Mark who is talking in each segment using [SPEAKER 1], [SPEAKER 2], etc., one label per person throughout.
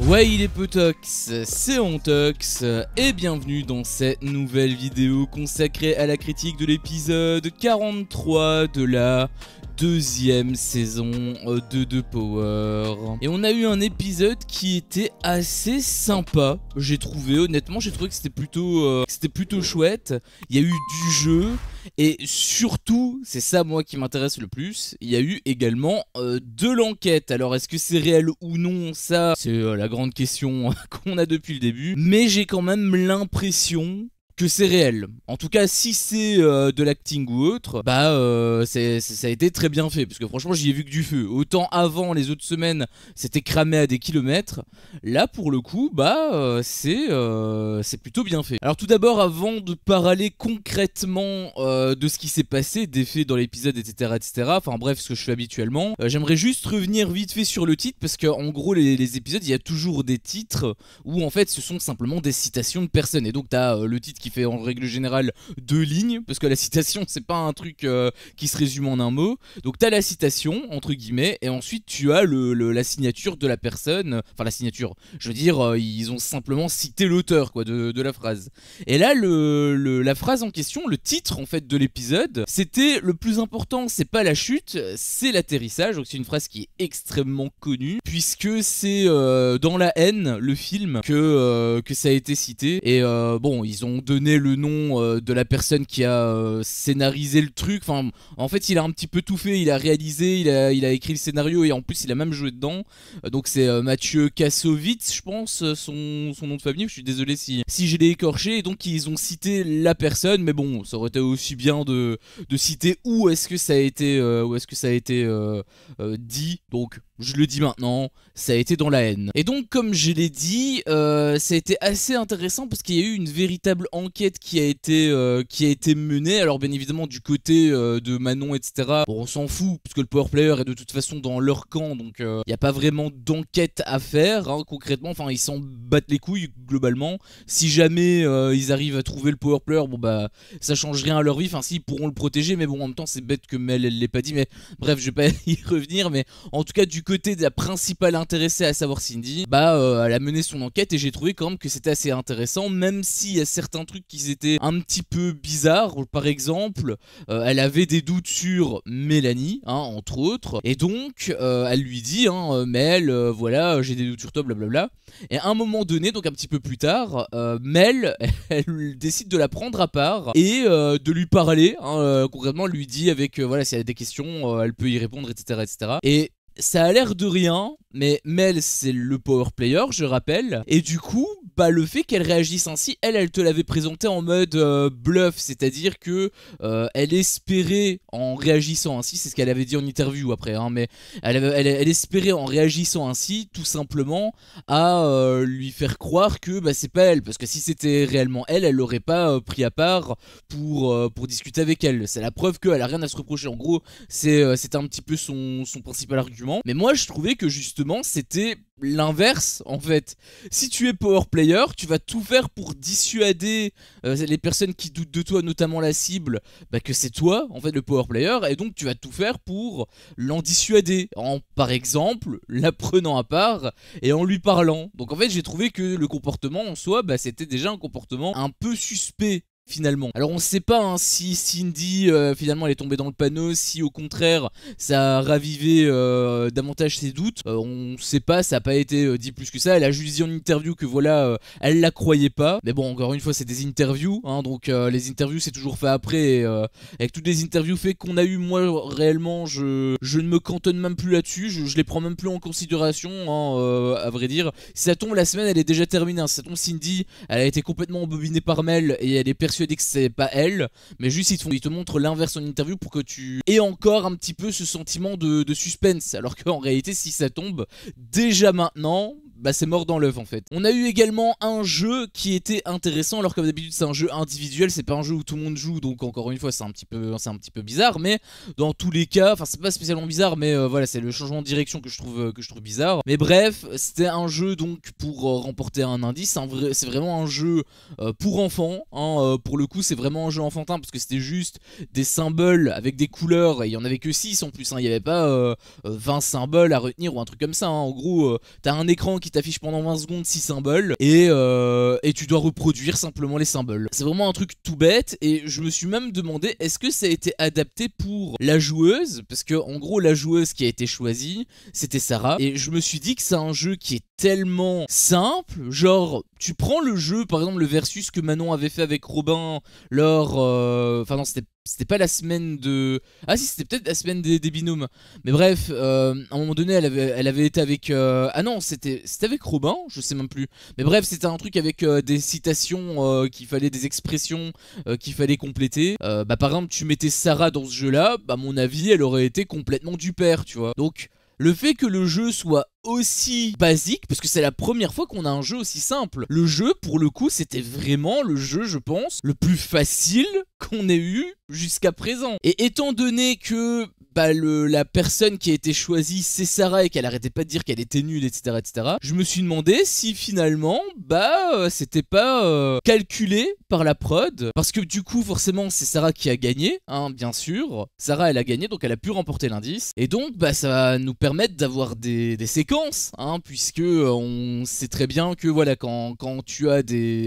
[SPEAKER 1] Ouais, il est Potox, c'est Ontox, et bienvenue dans cette nouvelle vidéo consacrée à la critique de l'épisode 43 de la deuxième saison de The Power. Et on a eu un épisode qui était assez sympa, j'ai trouvé, honnêtement j'ai trouvé que c'était plutôt chouette. Il y a eu du jeu, et surtout, c'est ça moi qui m'intéresse le plus, il y a eu également de l'enquête. Alors est-ce que c'est réel ou non, ça c'est la grande question qu'on a depuis le début, mais j'ai quand même l'impression que c'est réel. En tout cas, si c'est de l'acting ou autre, bah ça a été très bien fait, parce que franchement j'y ai vu que du feu. Autant avant, les autres semaines, c'était cramé à des kilomètres. Là, pour le coup, bah c'est plutôt bien fait. Alors tout d'abord, avant de parler concrètement de ce qui s'est passé, des faits dans l'épisode, etc., etc., enfin bref, ce que je fais habituellement, j'aimerais juste revenir vite fait sur le titre, parce que en gros, les épisodes, il y a toujours des titres où en fait ce sont simplement des citations de personnes. Et donc t'as le titre qui fait en règle générale 2 lignes, parce que la citation c'est pas un truc qui se résume en un mot. Donc t'as la citation entre guillemets, et ensuite tu as la signature de la personne, enfin la signature, je veux dire ils ont simplement cité l'auteur quoi de la phrase. Et là la phrase en question, le titre en fait de l'épisode, c'était le plus important, c'est pas la chute, c'est l'atterrissage. Donc c'est une phrase qui est extrêmement connue, puisque c'est dans La Haine, le film, que ça a été cité. Et bon, ils ont donné le nom de la personne qui a scénarisé le truc. Enfin, en fait, il a un petit peu tout fait. Il a réalisé, il a écrit le scénario, et en plus, il a même joué dedans. Donc c'est Mathieu Kassovitz, je pense, son nom de famille. Je suis désolé si je l'ai écorché. Et donc ils ont cité la personne, mais bon, ça aurait été aussi bien de citer où est-ce que ça a été dit. Donc je le dis maintenant, ça a été dans La Haine. Et donc comme je l'ai dit, ça a été assez intéressant, parce qu'il y a eu une véritable enquête qui a été menée. Alors bien évidemment du côté de Manon, etc. Bon, on s'en fout, puisque le power player est de toute façon dans leur camp, donc il n'y a pas vraiment d'enquête à faire hein, concrètement. Enfin, ils s'en battent les couilles globalement. Si jamais ils arrivent à trouver le power player, bon bah ça change rien à leur vie. Enfin si, ils pourront le protéger, mais bon, en même temps c'est bête que Mel elle l'ait pas dit. Mais bref, je vais pas y revenir. Mais en tout cas, du côté de la principale intéressée, à savoir Cindy, bah elle a mené son enquête, et j'ai trouvé quand même que c'était assez intéressant, même s'il y a certains trucs qui étaient un petit peu bizarres. Par exemple, elle avait des doutes sur Mélanie, hein, entre autres, et donc elle lui dit hein, Mel, voilà, j'ai des doutes sur toi, blablabla. Et à un moment donné, donc un petit peu plus tard, Mel elle décide de la prendre à part et de lui parler hein, concrètement, elle lui dit avec voilà, si elle a des questions, elle peut y répondre, etc., etc. Et ça a l'air de rien, mais Mel c'est le power player, je rappelle. Et du coup, bah le fait qu'elle réagisse ainsi, elle te l'avait présenté en mode bluff, c'est-à-dire que elle espérait en réagissant ainsi, c'est ce qu'elle avait dit en interview après, hein, mais elle espérait en réagissant ainsi, tout simplement, à lui faire croire que bah c'est pas elle, parce que si c'était réellement elle, elle l'aurait pas pris à part pour discuter avec elle. C'est la preuve qu'elle a rien à se reprocher. En gros, c'est un petit peu son principal argument. Mais moi je trouvais que justement c'était l'inverse en fait. Si tu es power player, tu vas tout faire pour dissuader les personnes qui doutent de toi, notamment la cible, bah, que c'est toi en fait le power player, et donc tu vas tout faire pour l'en dissuader, en par exemple la prenant à part et en lui parlant. Donc en fait j'ai trouvé que le comportement en soi, bah, c'était déjà un comportement un peu suspect finalement. Alors on sait pas hein, si Cindy finalement elle est tombée dans le panneau, si au contraire ça a ravivé davantage ses doutes, on sait pas, ça a pas été dit plus que ça. Elle a juste dit en interview que voilà, elle la croyait pas, mais bon, encore une fois c'est des interviews hein, donc les interviews c'est toujours fait après, et avec toutes les interviews fait qu'on a eu, moi réellement je ne me cantonne même plus là-dessus, je les prends même plus en considération hein, à vrai dire. Si ça tombe, la semaine elle est déjà terminée hein. Si ça tombe, Cindy elle a été complètement embobinée par Mel et elle est persuadée que c'est pas elle, mais juste ils te montrent l'inverse en interview pour que tu aies encore un petit peu ce sentiment de suspense, alors qu'en réalité si ça tombe déjà maintenant, bah c'est mort dans l'œuf en fait. On a eu également un jeu qui était intéressant, alors comme d'habitude c'est un jeu individuel, c'est pas un jeu où tout le monde joue, donc encore une fois c'est un petit peu bizarre, mais dans tous les cas, enfin c'est pas spécialement bizarre, mais voilà, c'est le changement de direction que je trouve bizarre. Mais bref, c'était un jeu donc pour remporter un indice, c'est vraiment un jeu pour enfants, hein, pour le coup c'est vraiment un jeu enfantin, parce que c'était juste des symboles avec des couleurs, et il y en avait que 6 en plus, hein, il y avait pas 20 symboles à retenir ou un truc comme ça, hein. En gros t'as un écran qui t'affiche pendant 20 secondes 6 symboles et tu dois reproduire simplement les symboles. C'est vraiment un truc tout bête et je me suis même demandé est-ce que ça a été adapté pour la joueuse, parce que en gros la joueuse qui a été choisie c'était Sarah, et je me suis dit que c'est un jeu qui est tellement simple, genre tu prends le jeu par exemple le versus que Manon avait fait avec Robin lors enfin non c'était pas la semaine de... Ah si, c'était peut-être la semaine des binômes. Mais bref, à un moment donné, elle avait été avec... Ah non, c'était avec Robin, je sais même plus. Mais bref, c'était un truc avec des citations qu'il fallait, des expressions qu'il fallait compléter. Bah par exemple, tu mettais Sarah dans ce jeu-là, bah à mon avis, elle aurait été complètement du père, tu vois. Donc... Le fait que le jeu soit aussi basique, parce que c'est la première fois qu'on a un jeu aussi simple. Le jeu, pour le coup, c'était vraiment le jeu, je pense, le plus facile qu'on ait eu jusqu'à présent. Et étant donné que bah, la personne qui a été choisie, c'est Sarah, et qu'elle arrêtait pas de dire qu'elle était nulle, etc., etc., je me suis demandé si finalement, bah, c'était pas calculé par la prod, parce que du coup, forcément, c'est Sarah qui a gagné, hein, bien sûr. Sarah, elle a gagné, donc elle a pu remporter l'indice, et donc, bah, ça va nous permettre d'avoir des séquences, hein, puisque on sait très bien que, voilà, quand tu as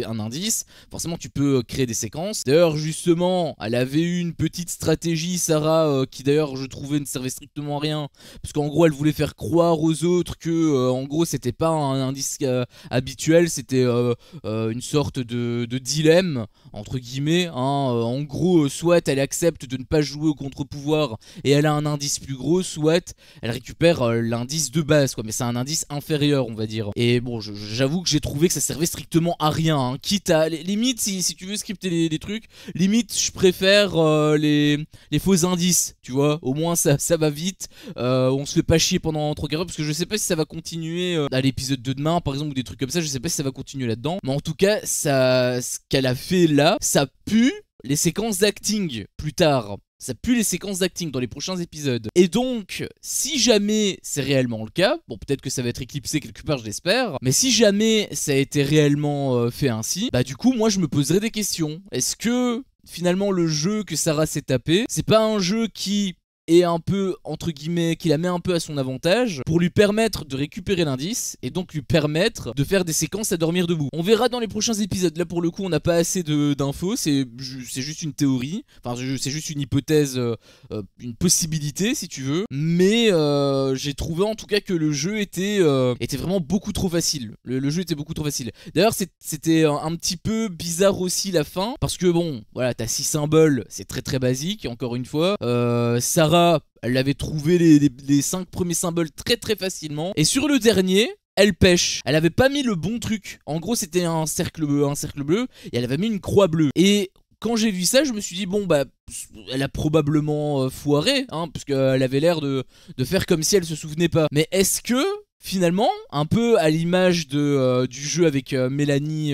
[SPEAKER 1] un indice, forcément, tu peux créer des séquences. D'ailleurs, justement, elle avait eu une petite stratégie, Sarah, qui d'ailleurs, je trouvais ne servait strictement à rien, parce qu'en gros elle voulait faire croire aux autres que en gros c'était pas un indice habituel, c'était une sorte de dilemme entre guillemets, hein, en gros soit elle accepte de ne pas jouer au contre-pouvoir et elle a un indice plus gros, soit elle récupère l'indice de base quoi, mais c'est un indice inférieur on va dire. Et bon j'avoue que j'ai trouvé que ça servait strictement à rien, hein. Quitte à limite si tu veux scripter les trucs, limite je préfère les faux indices, tu vois, au moins ça va vite, on se fait pas chier pendant 3 quarts d'heure, parce que je sais pas si ça va continuer à l'épisode de demain par exemple ou des trucs comme ça, je sais pas si ça va continuer là-dedans, mais en tout cas ce qu'elle a fait là, ça pue les séquences d'acting plus tard. Ça pue les séquences d'acting dans les prochains épisodes. Et donc, si jamais c'est réellement le cas, bon peut-être que ça va être éclipsé quelque part, je l'espère, mais si jamais ça a été réellement fait ainsi, bah du coup moi je me poserais des questions. Est-ce que finalement le jeu que Sarah s'est tapé, c'est pas un jeu qui est un peu, entre guillemets, qui la met un peu à son avantage pour lui permettre de récupérer l'indice et donc lui permettre de faire des séquences à dormir debout. On verra dans les prochains épisodes. Là pour le coup on n'a pas assez d'infos, c'est juste une théorie, enfin c'est juste une hypothèse, une possibilité si tu veux, mais j'ai trouvé en tout cas que le jeu était vraiment beaucoup trop facile. Le jeu était beaucoup trop facile. D'ailleurs c'était un petit peu bizarre aussi la fin, parce que bon voilà, t'as 6 symboles, c'est très très basique encore une fois. Sarah elle avait trouvé les 5 premiers symboles très très facilement, et sur le dernier elle pêche. Elle avait pas mis le bon truc. En gros c'était un cercle bleu et elle avait mis une croix bleue. Et quand j'ai vu ça, je me suis dit bon bah elle a probablement foiré, hein, parce qu'elle avait l'air de faire comme si elle se souvenait pas. Mais est-ce que finalement, un peu à l'image du jeu avec Mélanie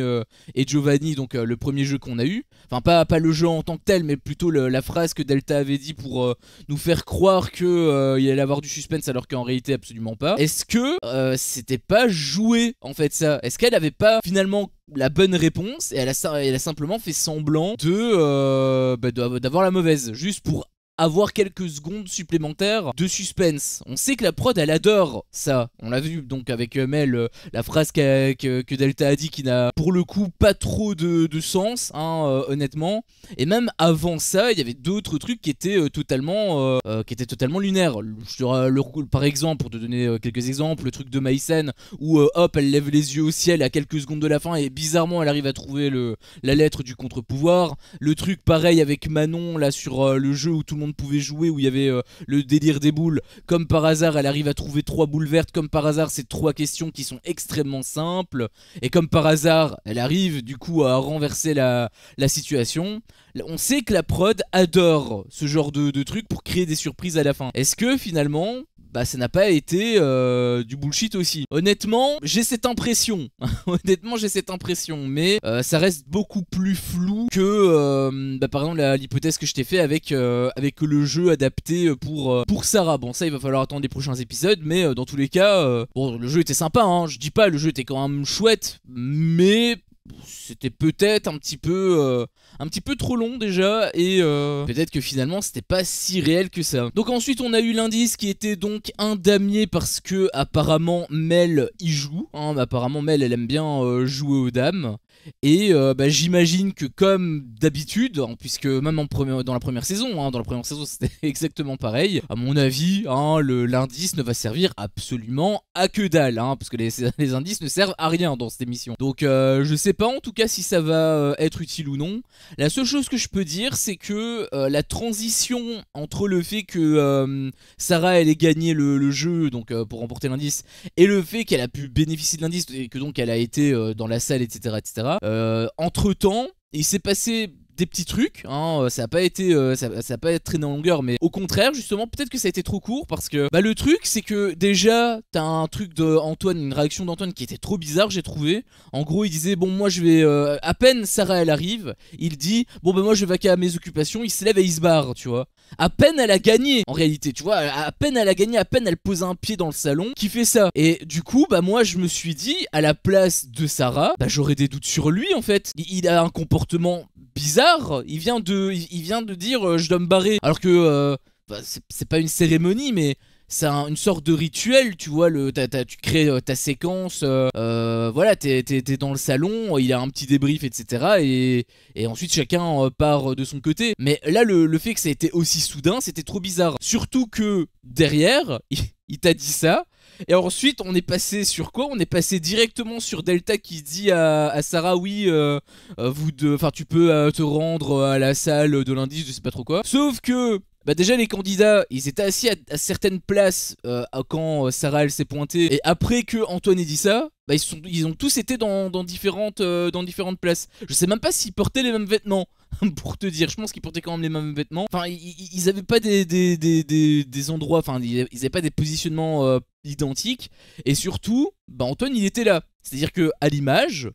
[SPEAKER 1] et Giovanni, donc le premier jeu qu'on a eu, enfin pas le jeu en tant que tel, mais plutôt la phrase que Delta avait dit pour nous faire croire qu'il allait avoir du suspense alors qu'en réalité absolument pas. Est-ce que c'était pas joué en fait ça? Est-ce qu'elle avait pas finalement la bonne réponse et elle a simplement fait semblant d'avoir la mauvaise, juste pour avoir quelques secondes supplémentaires de suspense. On sait que la prod elle adore ça, on l'a vu donc avec Mel, la phrase que Delta a dit qui n'a pour le coup pas trop de sens, hein, honnêtement. Et même avant ça il y avait d'autres trucs qui étaient totalement lunaires. Par exemple, pour te donner quelques exemples, le truc de Maïsen où hop elle lève les yeux au ciel à quelques secondes de la fin et bizarrement elle arrive à trouver la lettre du contre-pouvoir. Le truc pareil avec Manon là sur le jeu où tout le monde pouvait jouer, où il y avait le délire des boules, comme par hasard elle arrive à trouver 3 boules vertes, comme par hasard c'est 3 questions qui sont extrêmement simples, et comme par hasard elle arrive du coup à renverser la situation. On sait que la prod adore ce genre de trucs pour créer des surprises à la fin. Est-ce que finalement bah ça n'a pas été du bullshit aussi? Honnêtement j'ai cette impression honnêtement j'ai cette impression, mais ça reste beaucoup plus flou que par exemple l'hypothèse que je t'ai fait avec le jeu adapté pour Sarah. Bon ça il va falloir attendre les prochains épisodes, mais dans tous les cas bon le jeu était sympa, hein, je dis pas, le jeu était quand même chouette, mais c'était peut-être un petit peu trop long déjà, et peut-être que finalement c'était pas si réel que ça. Donc ensuite on a eu l'indice qui était donc un damier, parce que apparemment Mel y joue, hein, apparemment Mel elle aime bien jouer aux dames. Et j'imagine que comme d'habitude, hein, puisque même dans la première saison, hein, c'était exactement pareil, à mon avis, hein, l'indice ne va servir absolument à que dalle, hein, parce que les indices ne servent à rien dans cette émission. Donc je sais pas en tout cas si ça va être utile ou non. La seule chose que je peux dire, c'est que la transition entre le fait que Sarah elle ait gagné le jeu, donc pour remporter l'indice, et le fait qu'elle a pu bénéficier de l'indice, et que donc elle a été dans la salle, etc., etc. Entre temps, il s'est passé des petits trucs, hein, ça a pas été ça a pas été traîné en longueur, mais au contraire justement peut-être que ça a été trop court, parce que le truc c'est que déjà t'as un truc d'Antoine, une réaction d'Antoine qui était trop bizarre, j'ai trouvé. En gros il disait bon moi je vais à peine Sarah elle arrive, il dit bon moi je vais vaquer à mes occupations, il se lève et il se barre, tu vois. À peine elle a gagné en réalité, tu vois, à peine elle a gagné, à peine elle pose un pied dans le salon, qui fait ça. Et du coup moi je me suis dit, à la place de Sarah, j'aurais des doutes sur lui en fait. Il a un comportement bizarre, il vient de dire je dois me barrer, alors que c'est pas une cérémonie, mais c'est une sorte de rituel, tu vois, tu crées ta séquence, voilà, t'es dans le salon, il y a un petit débrief, etc. Et ensuite chacun part de son côté. Mais là, le fait que ça a été aussi soudain, c'était trop bizarre. Surtout que derrière, il t'a dit ça. Et ensuite, on est passé sur quoi? On est passé directement sur Delta qui dit à Sarah, oui, tu peux te rendre à la salle de l'indice, je sais pas trop quoi. Sauf que déjà les candidats ils étaient assis à certaines places quand Sarah elle s'est pointée, et après que Antoine ait dit ça, ils ont tous été dans différentes places. Je sais même pas s'ils portaient les mêmes vêtements pour te dire, je pense qu'ils portaient quand même les mêmes vêtements. Enfin ils avaient pas des endroits, enfin ils avaient pas des positionnements identiques. Et surtout Antoine il était là, c'est à dire que à l'image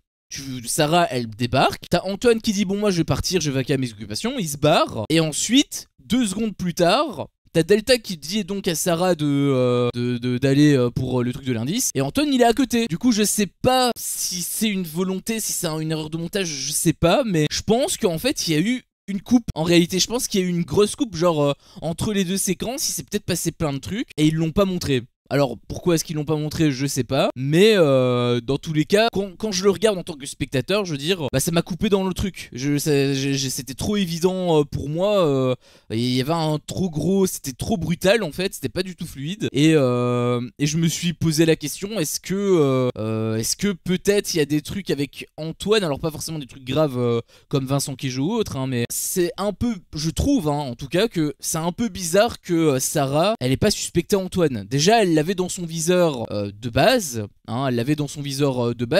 [SPEAKER 1] Sarah elle débarque, t'as Antoine qui dit bon moi je vais partir, je vais vaquer à mes occupations, il se barre, et ensuite 2 secondes plus tard t'as Delta qui dit donc à Sarah d'aller pour le truc de l'indice, et Antoine il est à côté. Du coup je sais pas si c'est une volonté, si c'est une erreur de montage, je sais pas, mais je pense qu'en fait il y a eu une coupe. En réalité je pense qu'il y a eu une grosse coupe, genre entre les deux séquences il s'est peut-être passé plein de trucs et ils l'ont pas montré. Alors pourquoi est-ce qu'ils l'ont pas montré, je sais pas, mais dans tous les cas quand je le regarde en tant que spectateur, je veux dire ça m'a coupé dans le truc. C'était trop évident pour moi, il y avait un trop gros, c'était trop brutal en fait, c'était pas du tout fluide, et je me suis posé la question, est-ce que peut-être il y a des trucs avec Antoine, alors pas forcément des trucs graves comme Vincent Queijo ou autre, hein, mais c'est un peu, je trouve en tout cas que c'est un peu bizarre que Sarah elle ait pas suspecté Antoine. Déjà elle l'avait dans son viseur de base, hein,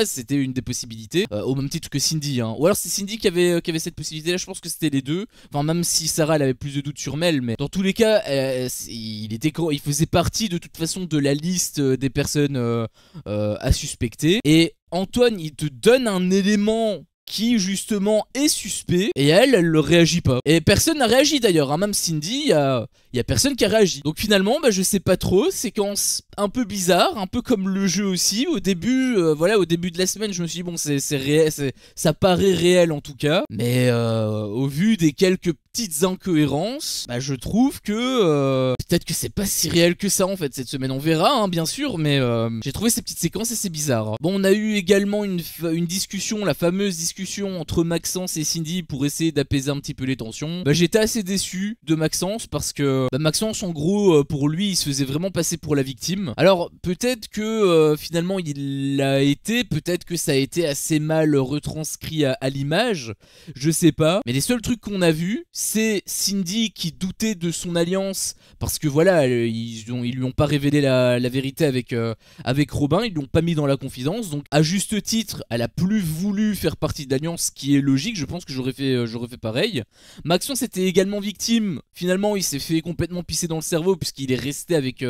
[SPEAKER 1] c'était une des possibilités, au même titre que Cindy, hein. Ou alors c'est Cindy qui avait cette possibilité là, je pense que c'était les deux, enfin même si Sarah elle avait plus de doutes sur Mel, mais dans tous les cas il faisait partie de toute façon de la liste des personnes à suspecter. Et Antoine il te donne un élément qui justement est suspect, et elle le réagit pas. Et personne n'a réagi d'ailleurs, hein. Même Cindy, il y a personne qui a réagi. Donc finalement, je sais pas trop, séquence un peu bizarre, un peu comme le jeu aussi. Au début, au début de la semaine, je me suis dit bon, c'est réel, ça paraît réel en tout cas. Mais au vu des quelques petites incohérences, je trouve que peut-être que c'est pas si réel que ça en fait cette semaine. On verra, hein, bien sûr, mais j'ai trouvé ces petites séquences assez bizarres. Bon, on a eu également une discussion, la fameuse discussion entre Maxence et Cindy pour essayer d'apaiser un petit peu les tensions. J'étais assez déçu de Maxence parce que Maxence en gros pour lui il se faisait vraiment passer pour la victime. Alors peut-être que finalement il l'a été, peut-être que ça a été assez mal retranscrit à l'image, je sais pas, mais les seuls trucs qu'on a vus c'est Cindy qui doutait de son alliance parce que voilà ils lui ont pas révélé la vérité avec Robin, ils l'ont pas mis dans la confidence, donc à juste titre elle a plus voulu faire partie de l'alliance, qui est logique, je pense que j'aurais fait pareil. Maxence était également victime, finalement il s'est fait complètement pissé dans le cerveau puisqu'il est resté avec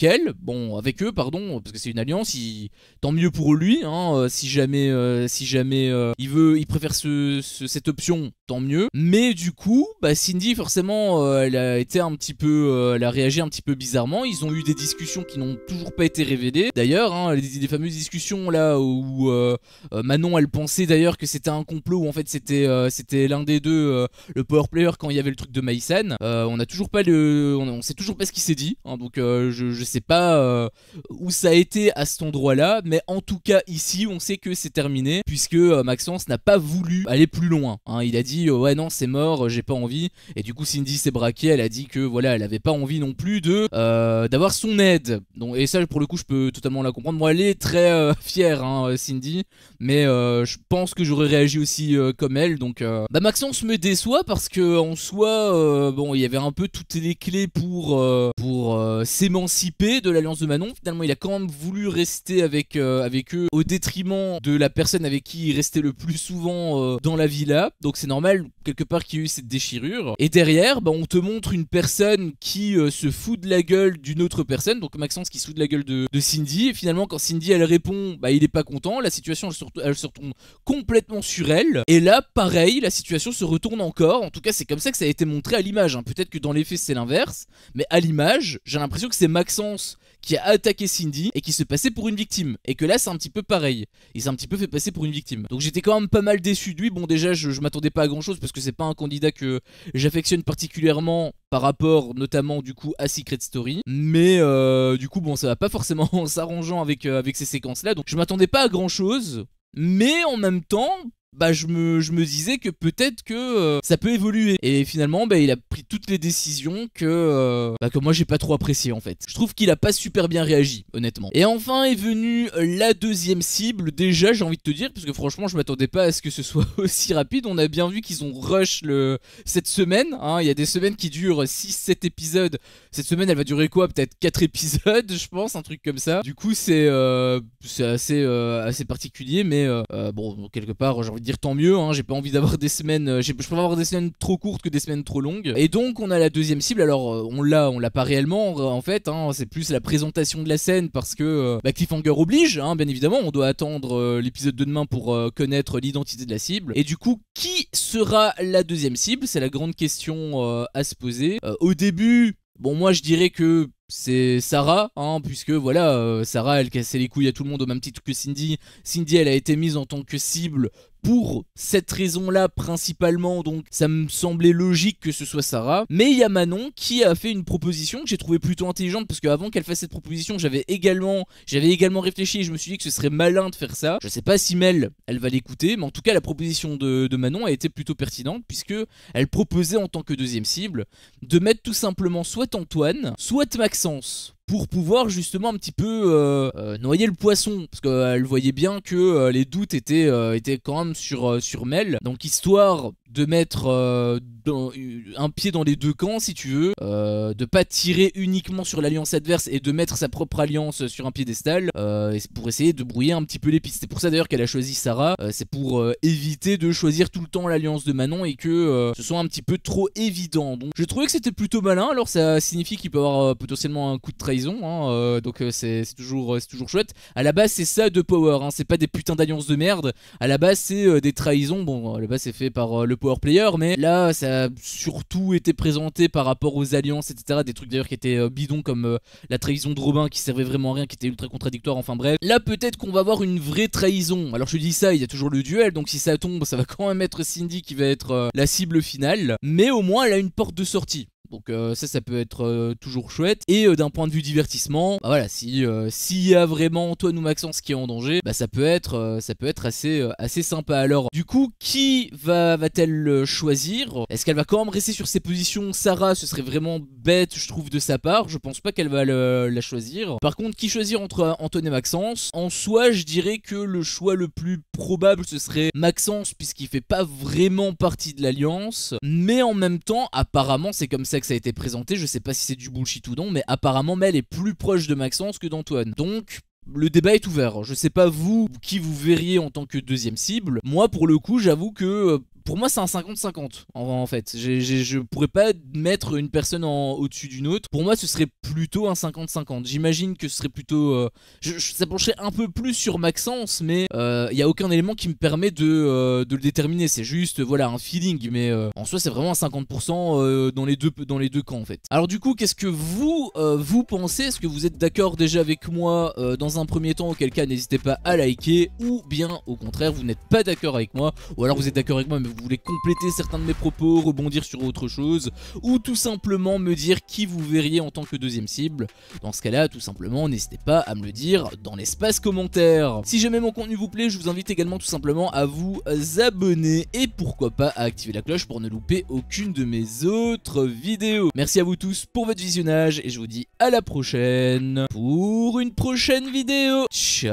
[SPEAKER 1] elle, bon avec eux pardon, parce que c'est une alliance, tant mieux pour lui, hein, si jamais il préfère cette option, tant mieux. Mais du coup, bah Cindy forcément, elle a été un petit peu, elle a réagi un petit peu bizarrement. Ils ont eu des discussions qui n'ont toujours pas été révélées. D'ailleurs, hein, les fameuses discussions là où Manon elle pensait d'ailleurs que c'était un complot, où en fait c'était l'un des deux, le power player, quand il y avait le truc de Maïsan. On a toujours pas on sait toujours pas ce qui s'est dit, hein, donc je sais pas où ça a été à cet endroit là, mais en tout cas ici on sait que c'est terminé puisque Maxence n'a pas voulu aller plus loin, hein. Il a dit ouais non c'est mort, j'ai pas envie, et du coup Cindy s'est braquée, elle a dit que voilà elle avait pas envie non plus d'avoir son aide, donc, et ça pour le coup je peux totalement la comprendre. Moi elle est très fière, hein, Cindy, mais je pense que j'aurais réagi aussi comme elle, donc bah Maxence me déçoit parce que en soi bon il y avait un peu toutes les clés pour s'émanciper de l'alliance de Manon. Finalement il a quand même voulu rester avec eux au détriment de la personne avec qui il restait le plus souvent dans la villa, donc c'est normal quelque part qu'il y ait eu cette déchirure. Et derrière bah, on te montre une personne qui se fout de la gueule d'une autre personne, donc Maxence qui se fout de la gueule de Cindy, et finalement quand Cindy elle répond, bah il est pas content, la situation elle se retourne complètement sur elle, et là pareil la situation se retourne encore. En tout cas c'est comme ça que ça a été montré à l'image, hein. Peut-être que dans les faits c'est l'inverse, mais à l'image j'ai l'impression que c'est Maxence qui a attaqué Cindy et qui se passait pour une victime, et que là c'est un petit peu pareil, il s'est un petit peu fait passer pour une victime. Donc j'étais quand même pas mal déçu de lui. Bon déjà je m'attendais pas à grand chose parce que c'est pas un candidat que j'affectionne particulièrement par rapport notamment du coup à Secret Story, mais du coup bon ça va pas forcément en s'arrangeant avec ces séquences là, donc je m'attendais pas à grand chose, mais en même temps bah je me disais que peut-être que ça peut évoluer, et finalement bah il a pris toutes les décisions que moi j'ai pas trop apprécié en fait. Je trouve qu'il a pas super bien réagi honnêtement. Et enfin est venue la deuxième cible. Déjà j'ai envie de te dire, parce que franchement je m'attendais pas à ce que ce soit aussi rapide. On a bien vu qu'ils ont rush cette semaine, hein. Il y a des semaines qui durent 6-7 épisodes. Cette semaine elle va durer quoi, peut-être 4 épisodes je pense, un truc comme ça. Du coup c'est assez particulier, mais bon quelque part j'ai envie de dire tant mieux, hein. J'ai pas envie d'avoir des semaines, je préfère avoir des semaines trop courtes que des semaines trop longues. Et donc on a la deuxième cible. Alors on l'a pas réellement en fait, hein. C'est plus la présentation de la scène parce que cliffhanger oblige, hein, bien évidemment. On doit attendre l'épisode de demain pour connaître l'identité de la cible. Et du coup qui sera la deuxième cible, c'est la grande question à se poser. Au début bon moi je dirais que c'est Sarah, hein, puisque voilà, Sarah elle cassait les couilles à tout le monde au même titre que Cindy. Cindy elle a été mise en tant que cible pour cette raison-là principalement, donc ça me semblait logique que ce soit Sarah. Mais il y a Manon qui a fait une proposition que j'ai trouvé plutôt intelligente, parce qu'avant qu'elle fasse cette proposition, j'avais également réfléchi et je me suis dit que ce serait malin de faire ça. Je sais pas si Mel, elle va l'écouter, mais en tout cas la proposition de Manon a été plutôt pertinente, puisque elle proposait en tant que deuxième cible de mettre tout simplement soit Antoine, soit Maxence, pour pouvoir justement un petit peu noyer le poisson, parce qu'elle voyait bien que les doutes étaient quand même sur Mel, donc histoire de mettre un pied dans les deux camps si tu veux, de pas tirer uniquement sur l'alliance adverse et de mettre sa propre alliance sur un piédestal, pour essayer de brouiller un petit peu les pistes. C'est pour ça d'ailleurs qu'elle a choisi Sarah, c'est pour éviter de choisir tout le temps l'alliance de Manon et que ce soit un petit peu trop évident. Donc je trouvais que c'était plutôt malin. Alors ça signifie qu'il peut y avoir potentiellement un coup de trahison, hein, donc c'est toujours chouette. À la base c'est ça de Power, hein, c'est pas des putains d'alliances de merde. À la base c'est des trahisons. Bon à la base c'est fait par le power player, mais là ça a surtout été présenté par rapport aux alliances etc, des trucs d'ailleurs qui étaient bidons comme la trahison de Robin qui servait vraiment à rien, qui était ultra contradictoire, enfin bref. Là peut-être qu'on va avoir une vraie trahison. Alors je dis ça, il y a toujours le duel, donc si ça tombe ça va quand même être Cindy qui va être la cible finale, mais au moins elle a une porte de sortie. Donc ça peut être toujours chouette. Et d'un point de vue divertissement, bah voilà, s'il y a vraiment Antoine ou Maxence qui est en danger, bah ça peut être assez sympa. Alors du coup, qui va-t-elle choisir? Est-ce qu'elle va quand même rester sur ses positions? Sarah, ce serait vraiment bête je trouve de sa part. Je pense pas qu'elle va la choisir. Par contre, qui choisir entre Antoine et Maxence? En soi, je dirais que le choix le plus probable ce serait Maxence, puisqu'il fait pas vraiment partie de l'alliance. Mais en même temps, apparemment c'est comme ça que ça a été présenté, je sais pas si c'est du bullshit ou non, mais apparemment Mel est plus proche de Maxence que d'Antoine. Donc le débat est ouvert. Je sais pas vous qui vous verriez en tant que deuxième cible. Moi pour le coup j'avoue que pour moi c'est un 50-50 en fait. Je pourrais pas mettre une personne au-dessus d'une autre. Pour moi ce serait plutôt un 50-50. J'imagine que ce serait plutôt... ça pencherait un peu plus sur Maxence, mais il n'y a aucun élément qui me permet de le déterminer. C'est juste voilà un feeling, mais en soi c'est vraiment un 50% dans les deux camps en fait. Alors du coup qu'est-ce que vous pensez? Est-ce que vous êtes d'accord déjà avec moi dans un premier temps? Auquel cas n'hésitez pas à liker, ou bien au contraire vous n'êtes pas d'accord avec moi, ou alors vous êtes d'accord avec moi mais vous voulez compléter certains de mes propos, rebondir sur autre chose, ou tout simplement me dire qui vous verriez en tant que deuxième cible. Dans ce cas là tout simplement n'hésitez pas à me le dire dans l'espace commentaire. Si jamais mon contenu vous plaît, je vous invite également tout simplement à vous abonner et pourquoi pas à activer la cloche pour ne louper aucune de mes autres vidéos. Merci à vous tous pour votre visionnage et je vous dis à la prochaine pour une prochaine vidéo. Ciao.